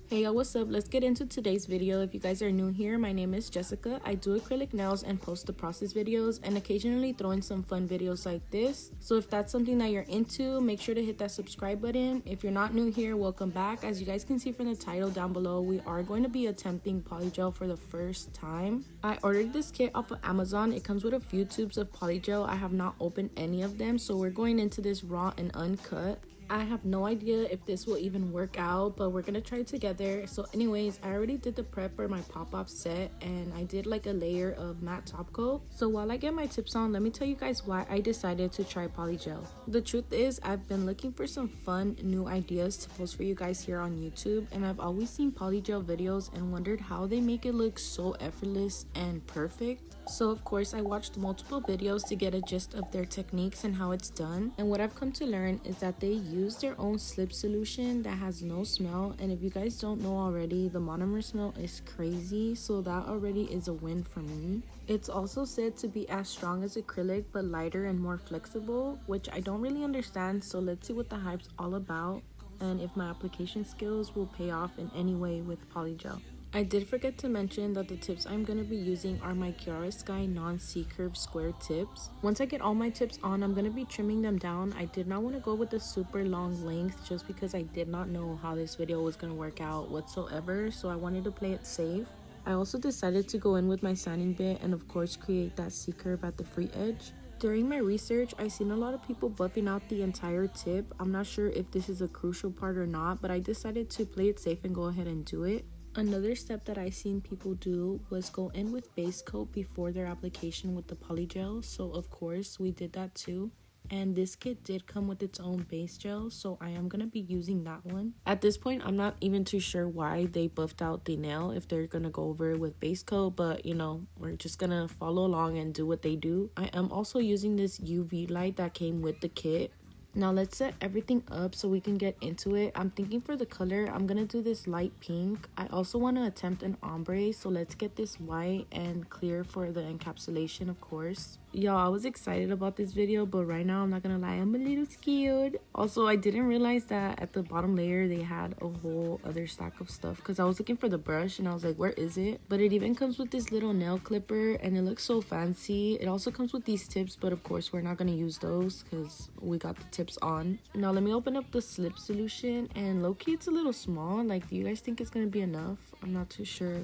Hey y'all, what's up? Let's get into today's video. If you guys are new here, my name is Jessica. I do acrylic nails and post the process videos and occasionally throw in some fun videos like this. So if that's something that you're into, make sure to hit that subscribe button. If you're not new here, welcome back. As you guys can see from the title down below, we are going to be attempting polygel for the first time. I ordered this kit off of Amazon. It comes with a few tubes of polygel. I have not opened any of them, so we're going into this raw and uncut. I have no idea if this will even work out, but we're gonna try it together. So anyways, I already did the prep for my pop-off set and I did like a layer of matte top coat. So while I get my tips on, let me tell you guys why I decided to try polygel. The truth is, I've been looking for some fun new ideas to post for you guys here on YouTube, and I've always seen polygel videos and wondered how they make it look so effortless and perfect. So of course I watched multiple videos to get a gist of their techniques and how it's done, and what I've come to learn is that they use their own slip solution that has no smell. And if you guys don't know already, the monomer smell is crazy, so that already is a win for me. It's also said to be as strong as acrylic but lighter and more flexible, which I don't really understand, so let's see what the hype's all about and if my application skills will pay off in any way with polygel. I did forget to mention that the tips I'm going to be using are my Kiara Sky non-C-curve square tips. Once I get all my tips on, I'm going to be trimming them down. I did not want to go with a super long length just because I did not know how this video was going to work out whatsoever, so I wanted to play it safe. I also decided to go in with my sanding bit and of course create that C-curve at the free edge. During my research, I've seen a lot of people buffing out the entire tip. I'm not sure if this is a crucial part or not, but I decided to play it safe and go ahead and do it. Another step that I seen people do was go in with base coat before their application with the polygel, so of course we did that too. And this kit did come with its own base gel, so I am going to be using that one. At this point, I'm not even too sure why they buffed out the nail if they're going to go over it with base coat, but you know, we're just going to follow along and do what they do. I am also using this UV light that came with the kit. Now let's set everything up so we can get into it. I'm thinking for the color, I'm gonna do this light pink. I also want to attempt an ombre, so let's get this white and clear for the encapsulation, of course. Y'all, I was excited about this video, but right now I'm not gonna lie, I'm a little scared. Also, I didn't realize that at the bottom layer they had a whole other stack of stuff because I was looking for the brush and I was like, where is it? But it even comes with this little nail clipper and it looks so fancy. It also comes with these tips, but of course we're not gonna use those because we got the tips on. Now let me open up the slip solution, and low-key it's a little small. Like, do you guys think it's gonna be enough? I'm not too sure.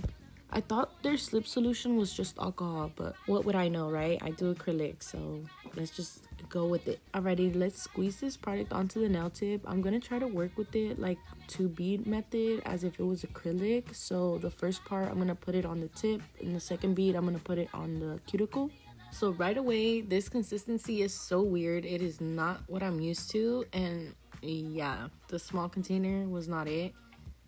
I thought their slip solution was just alcohol, but what would I know, right? I do acrylic, so let's just go with it. Alrighty, let's squeeze this product onto the nail tip. I'm gonna try to work with it like 2-bead method as if it was acrylic. So the first part I'm gonna put it on the tip, and the second bead I'm gonna put it on the cuticle. So right away, this consistency is so weird. It is not what I'm used to, and yeah, the small container was not it.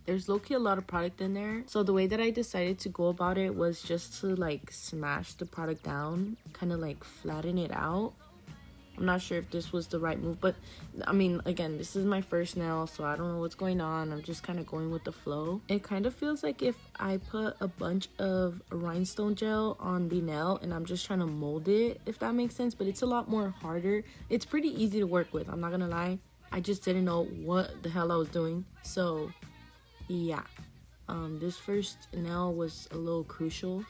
There's low-key a lot of product in there, so the way that I decided to go about it was just to like smash the product down, kind of like flatten it out. I'm not sure if this was the right move, but I mean, again, this is my first nail, so I don't know what's going on. I'm just kind of going with the flow. It kind of feels like if I put a bunch of rhinestone gel on the nail and I'm just trying to mold it, if that makes sense, but it's a lot more harder. It's pretty easy to work with, I'm not gonna lie. I just didn't know what the hell I was doing, so yeah, this first nail was a little crucial,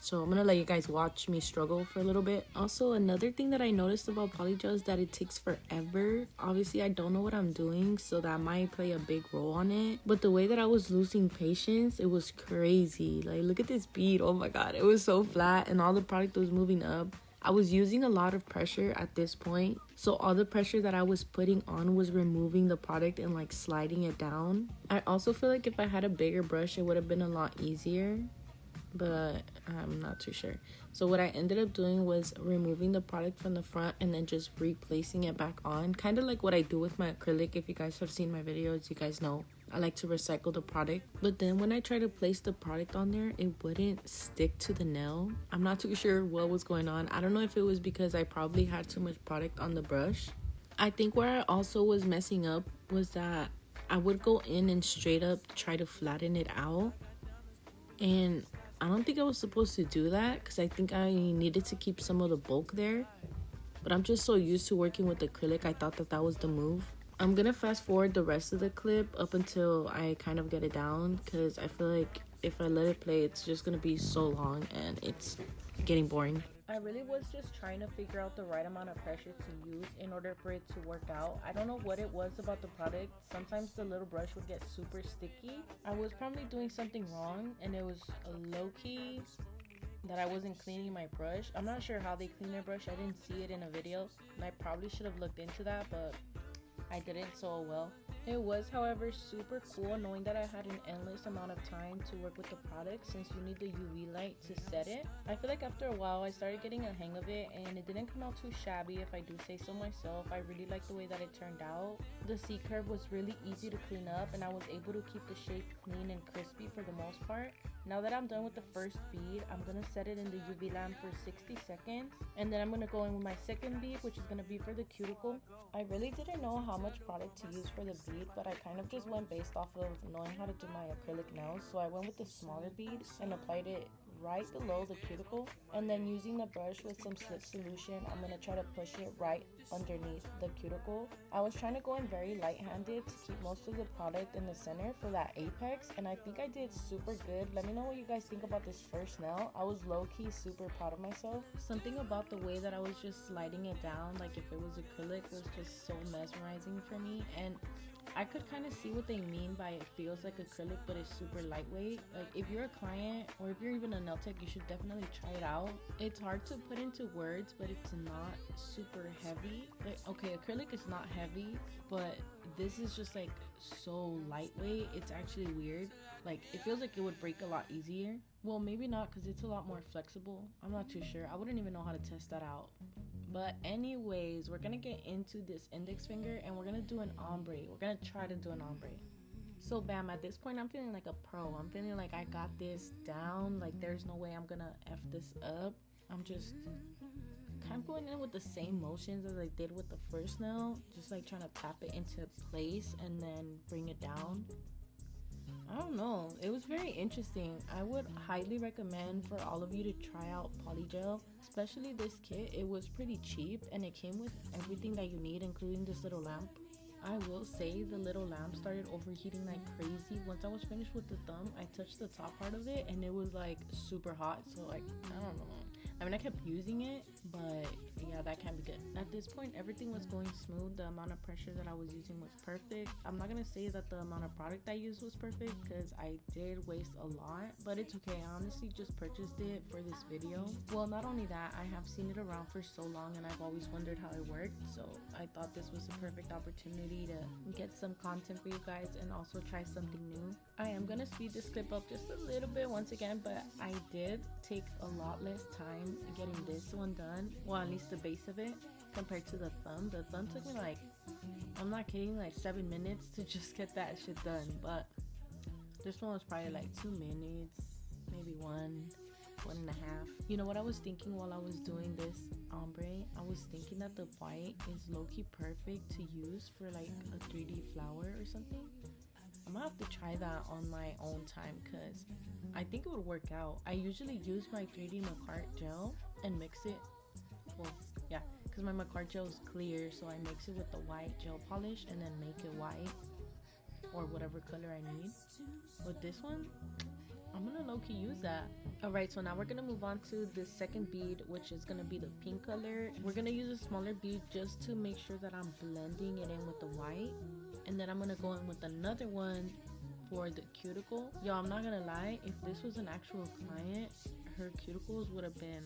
so I'm gonna let you guys watch me struggle for a little bit. Also, another thing that I noticed about polygel is that it takes forever. Obviously I don't know what I'm doing, so that might play a big role on it, but the way that I was losing patience, it was crazy. Like, look at this bead, oh my god, it was so flat and all the product was moving up. I was using a lot of pressure at this point, so all the pressure that I was putting on was removing the product and like sliding it down. I also feel like if I had a bigger brush it would have been a lot easier, but I'm not too sure. So what I ended up doing was removing the product from the front and then just replacing it back on, kind of like what I do with my acrylic. If you guys have seen my videos, you guys know I like to recycle the product. But then when I tried to place the product on there, it wouldn't stick to the nail. I'm not too sure what was going on. I don't know if it was because I probably had too much product on the brush. I think where I also was messing up was that I would go in and straight up try to flatten it out, and I don't think I was supposed to do that because I think I needed to keep some of the bulk there. But I'm just so used to working with acrylic, I thought that that was the move. I'm gonna fast forward the rest of the clip up until I kind of get it down, because I feel like if I let it play, it's just gonna be so long and it's getting boring. I really was just trying to figure out the right amount of pressure to use in order for it to work out. I don't know what it was about the product. Sometimes the little brush would get super sticky. I was probably doing something wrong, and it was low-key that I wasn't cleaning my brush. I'm not sure how they clean their brush. I didn't see it in a video, and I probably should have looked into that, but I didn't, so well. It was, however, super cool knowing that I had an endless amount of time to work with the product, since you need the UV light to set it. I feel like after a while I started getting a hang of it, and it didn't come out too shabby, if I do say so myself. I really liked the way that it turned out. The C curve was really easy to clean up, and I was able to keep the shape clean and crispy for the most part. Now that I'm done with the first bead, I'm gonna set it in the UV lamp for 60 seconds, and then I'm gonna go in with my second bead, which is gonna be for the cuticle. I really didn't know how much product to use for the bead, but I kind of just went based off of knowing how to do my acrylic nails, so I went with the smaller bead and applied it right below the cuticle, and then using the brush with some slip solution, I'm gonna try to push it right underneath the cuticle. I was trying to go in very light-handed to keep most of the product in the center for that apex, and I think I did super good. Let me know what you guys think about this first nail. I was low-key super proud of myself. Something about the way that I was just sliding it down, like if it was acrylic, was just so mesmerizing for me, and I could kind of see what they mean by it feels like acrylic but it's super lightweight. Like if you're a client or if you're even a nail tech, you should definitely try it out. It's hard to put into words, but it's not super heavy. Like, okay, acrylic is not heavy, but this is just like so lightweight. It's actually weird. Like it feels like it would break a lot easier. Well, maybe not, because it's a lot more flexible. I'm not too sure. I wouldn't even know how to test that out. But anyways, we're gonna get into this index finger and we're gonna do an ombre. We're gonna try to do an ombre. So bam, at this point I'm feeling like a pro. I'm feeling like I got this down. Like there's no way I'm gonna F this up. I'm just kind of going in with the same motions as I did with the first nail. Just like trying to tap it into place and then bring it down. I don't know, it was very interesting. I would highly recommend for all of you to try out polygel, especially this kit. It was pretty cheap and it came with everything that you need, including this little lamp. I will say the little lamp started overheating like crazy. Once I was finished with the thumb, I touched the top part of it and it was like super hot. So like, I don't know, I mean, I kept using it, but yeah, that can be good. At this point, everything was going smooth. The amount of pressure that I was using was perfect. I'm not gonna say that the amount of product I used was perfect, because I did waste a lot, but it's okay. I honestly just purchased it for this video. Well, not only that, I have seen it around for so long and I've always wondered how it worked, so I thought this was a perfect opportunity to get some content for you guys and also try something new. I am gonna speed this clip up just a little bit once again, but I did take a lot less time getting this one done, well, at least the base of it, compared to the thumb. The thumb took me like, I'm not kidding, like 7 minutes to just get that shit done, but this one was probably like 2 minutes, maybe one and a half. You know what I was thinking while I was doing this ombre? I was thinking that the white is low-key perfect to use for like a 3D flower or something. I'm gonna have to try that on my own time, because I think it would work out. I usually use my 3D Macart gel and mix it. Well, yeah, because my Macart gel is clear, so I mix it with the white gel polish and then make it white or whatever color I need. With this one, I'm gonna low-key use that. Alright, so now we're gonna move on to the second bead, which is gonna be the pink color. We're gonna use a smaller bead just to make sure that I'm blending it in with the white, and then I'm gonna go in with another one for the cuticle. Yo, I'm not gonna lie, if this was an actual client, her cuticles would have been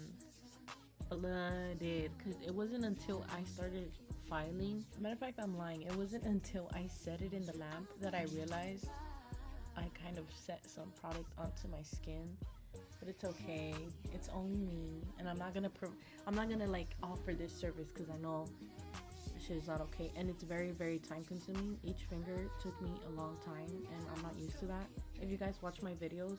flooded, because it wasn't until I started filing, matter of fact, I'm lying, it wasn't until I set it in the lamp that I realized I kind of set some product onto my skin. But it's okay, it's only me, and I'm not gonna like offer this service, because I know this shit is not okay, and it's very, very time consuming. Each finger took me a long time and I'm not used to that. If you guys watch my videos,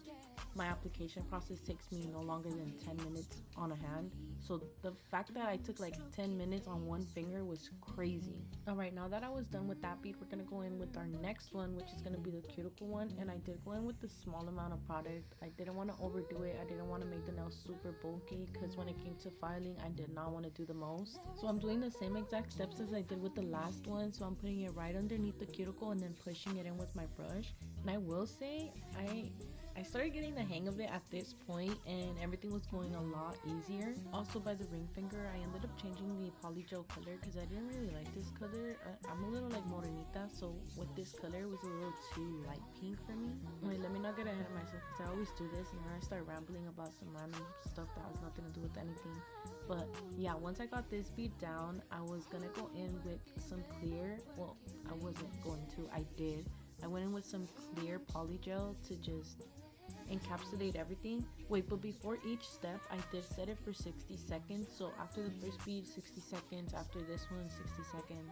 my application process takes me no longer than 10 minutes on a hand. So the fact that I took like 10 minutes on one finger was crazy. All right, now that I was done with that bead, we're gonna go in with our next one, which is gonna be the cuticle one. And I did go in with the small amount of product. I didn't want to overdo it. I didn't want to make the nail super bulky, because when it came to filing, I did not want to do the most. So I'm doing the same exact steps as I did with the last one. So I'm putting it right underneath the cuticle and then pushing it in with my brush. And I will say, I started getting the hang of it at this point, and everything was going a lot easier. Also, by the ring finger, I ended up changing the polygel color because I didn't really like this color. I'm a little like morenita, so with this color it was a little too light pink for me. Wait, let me not get ahead of myself, because I always do this and then I start rambling about some random stuff that has nothing to do with anything. But yeah, once I got this bead down, I was gonna go in with some clear. Well, I wasn't going to, I did. I went in with some clear polygel to just encapsulate everything. Wait, but before each step, I did set it for 60 seconds. So after the first bead, 60 seconds. After this one, 60 seconds.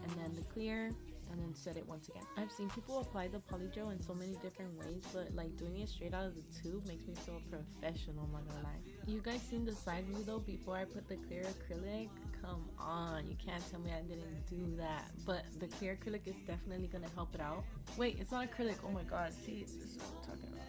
And then the clear, and then set it once again. I've seen people apply the polygel in so many different ways, but like doing it straight out of the tube makes me feel professional, I'm not gonna lie. You guys seen the side view though before I put the clear acrylic? Come on, you can't tell me I didn't do that. But the clear acrylic is definitely gonna help it out. Wait, it's not acrylic, oh my god, see, this is what I'm talking about.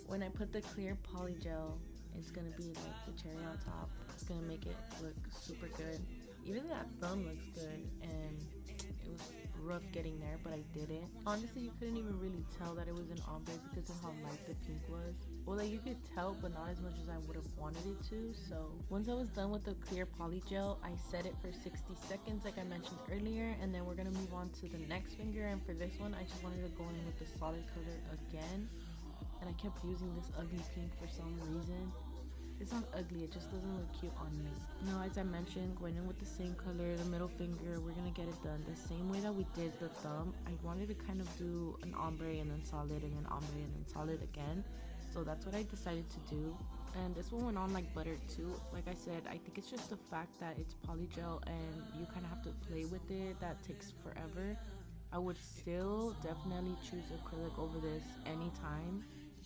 When I put the clear polygel, it's gonna be like the cherry on top. It's gonna make it look super good. Even that thumb looks good, and it was rough getting there, but I did it. Honestly, you couldn't even really tell that it was an ombre because of how light the pink was. Well, like you could tell, but not as much as I would have wanted it to. So once I was done with the clear polygel, I set it for 60 seconds like I mentioned earlier, and then we're gonna move on to the next finger. And for this one, I just wanted to go in with the solid color again. And I kept using this ugly pink for some reason. It's not ugly, it just doesn't look cute on me. Now, as I mentioned, going in with the same color, the middle finger, we're gonna get it done the same way that we did the thumb. I wanted to kind of do an ombre and then solid and then ombre and then solid again. So that's what I decided to do. And this one went on like butter too. Like I said, I think it's just the fact that it's polygel and you kind of have to play with it. That takes forever. I would still definitely choose acrylic over this anytime.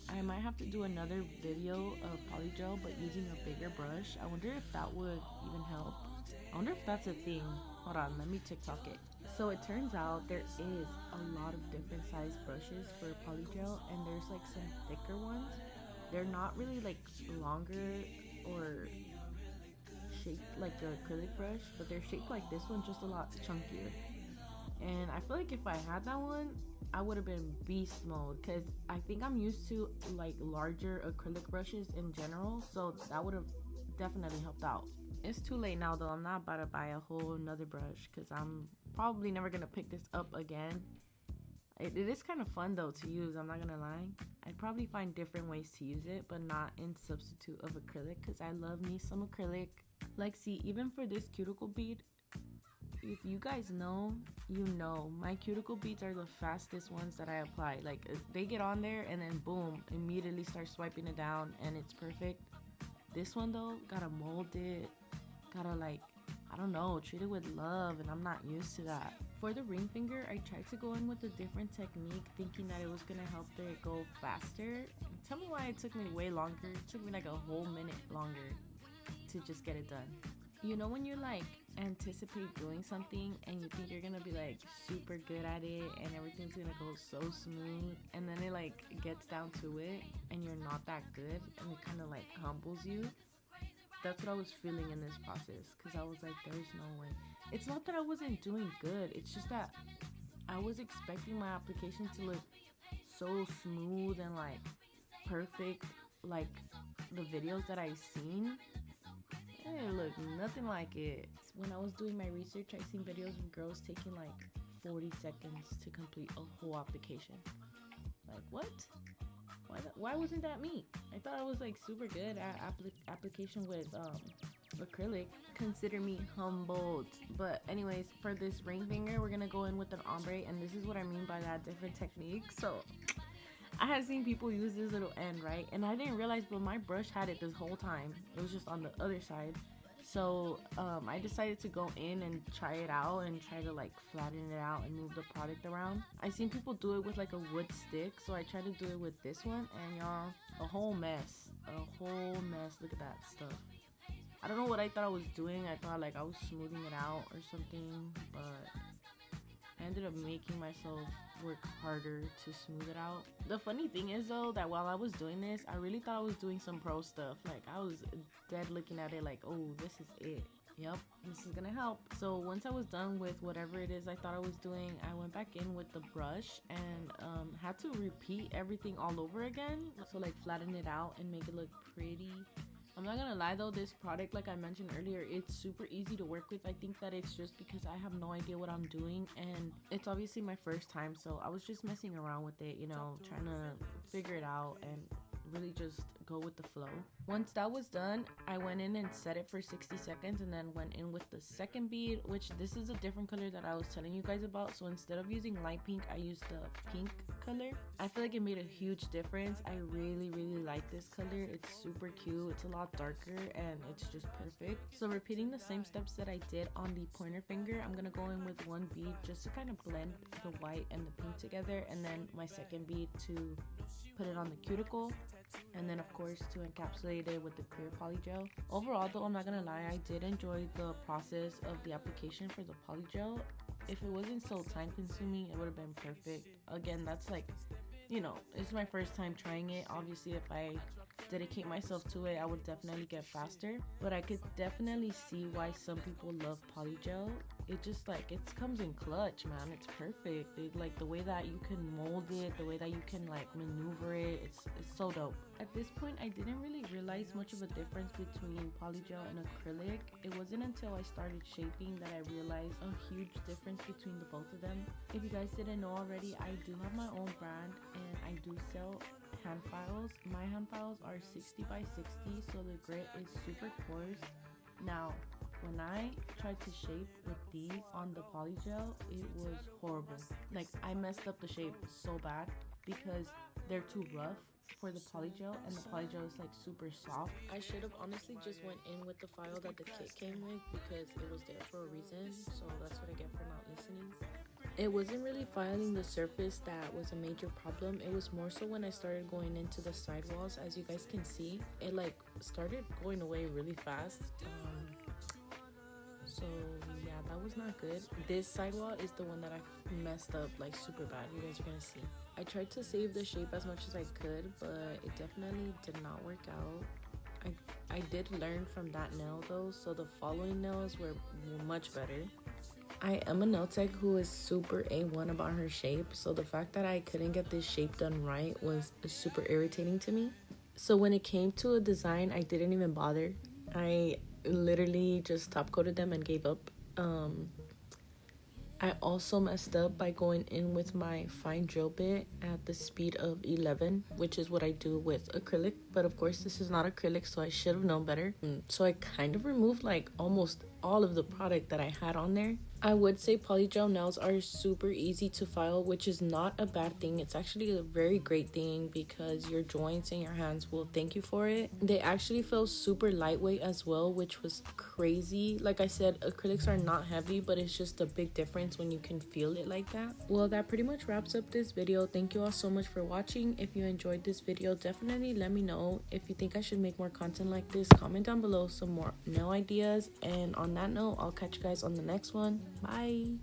I might have to do another video of polygel, but using a bigger brush. I wonder if that would even help. I wonder if that's a thing. Hold on, let me TikTok it. So it turns out there is a lot of different size brushes for polygel, and there's like some thicker ones. They're not really like longer or shaped like the acrylic brush, but they're shaped like this one, just a lot chunkier. And I feel like if I had that one, I would have been beast mode, because I think I'm used to like larger acrylic brushes in general, so that would have definitely helped out. It's too late now though. I'm not about to buy a whole another brush because I'm probably never gonna pick this up again. It is kind of fun though to use, I'm not gonna lie. I'd probably find different ways to use it, but not in substitute of acrylic, because I love me some acrylic. Like, see, even for this cuticle bead, if you guys know, you know, my cuticle beads are the fastest ones that I apply. Like, they get on there and then boom, immediately start swiping it down and it's perfect. This one though, gotta mold it, gotta like, I don't know, treat it with love, and I'm not used to that. For the ring finger, I tried to go in with a different technique, thinking that it was gonna help it go faster. Tell me why it took me way longer. It took me like a whole minute longer to just get it done. You know when you like anticipate doing something and you think you're gonna be like super good at it and everything's gonna go so smooth, and then it like gets down to it and you're not that good, and it kind of like humbles you? That's what I was feeling in this process, because I was like, there's no way. It's not that I wasn't doing good, it's just that I was expecting my application to look so smooth and like perfect, like the videos that I've seen. It looked nothing like it. When I was doing my research, I seen videos of girls taking like 40 seconds to complete a whole application. Like, what? Why wasn't that me? I thought I was like super good at application with acrylic. Consider me humbled. But anyways, for this ring finger, we're gonna go in with an ombre, and this is what I mean by that different technique. So I had seen people use this little end, right? And I didn't realize, but my brush had it this whole time. It was just on the other side. So I decided to go in and try it out and try to like flatten it out and move the product around. I seen people do it with like a wood stick, so I tried to do it with this one, and y'all, a whole mess. Look at that stuff. I don't know what I thought I was doing. I thought like I was smoothing it out or something, but I ended up making myself work harder to smooth it out. The funny thing is though, that while I was doing this, I really thought I was doing some pro stuff. Like I was dead looking at it like, oh, this is it. Yep, this is gonna help. So once I was done with whatever it is I thought I was doing, I went back in with the brush and had to repeat everything all over again. So like flatten it out and make it look pretty. I'm not gonna lie though, this product, like I mentioned earlier, it's super easy to work with. I think that it's just because I have no idea what I'm doing, and it's obviously my first time, so I was just messing around with it, you know, trying to figure it out and really just go with the flow. Once that was done, I went in and set it for 60 seconds and then went in with the second bead, which this is a different color that I was telling you guys about. So instead of using light pink, I used the pink color. I feel like it made a huge difference. I really like this color. It's super cute. It's a lot darker and it's just perfect. So repeating the same steps that I did on the pointer finger, I'm gonna go in with one bead just to kind of blend the white and the pink together, and then my second bead to put it on the cuticle, and then of course to encapsulate it with the clear poly gel. Overall though, I'm not gonna lie, I did enjoy the process of the application for the poly gel. If it wasn't so time consuming, it would have been perfect. Again, that's like, you know, it's my first time trying it. Obviously if I dedicate myself to it, I would definitely get faster, but I could definitely see why some people love poly gel. It just like, it comes in clutch, man. It's perfect. Like the way that you can mold it, the way that you can like maneuver it, it's so dope. At this point, I didn't really realize much of a difference between polygel and acrylic. It wasn't until I started shaping that I realized a huge difference between the both of them. If you guys didn't know already, I do have my own brand and I do sell hand files. My hand files are 60 by 60, so the grit is super coarse. Now, when I tried to shape with these on the polygel, it was horrible. Like, I messed up the shape so bad because they're too rough for the polygel, and the polygel is like super soft. I should have honestly just went in with the file that the kit came with because it was there for a reason, so that's what I get for not listening. It wasn't really filing the surface that was a major problem. It was more so when I started going into the sidewalls. As you guys can see, it like started going away really fast. So yeah, that was not good. This sidewall is the one that I messed up like super bad. You guys are gonna see. I tried to save the shape as much as I could, but it definitely did not work out. I did learn from that nail though, so the following nails were much better. I am a nail tech who is super A1 about her shape, so the fact that I couldn't get this shape done right was super irritating to me. So when it came to a design, I didn't even bother. I literally just top coated them and gave up. I also messed up by going in with my fine drill bit at the speed of 11, which is what I do with acrylic, but of course this is not acrylic, so I should have known better. So I kind of removed like almost all of the product that I had on there. I would say polygel nails are super easy to file, which is not a bad thing. It's actually a very great thing because your joints and your hands will thank you for it. They actually feel super lightweight as well, which was crazy. Like I said, acrylics are not heavy, but it's just a big difference when you can feel it like that. Well, that pretty much wraps up this video. Thank you all so much for watching. If you enjoyed this video, definitely let me know. If you think I should make more content like this, comment down below some more nail ideas. And on that note, I'll catch you guys on the next one. Bye.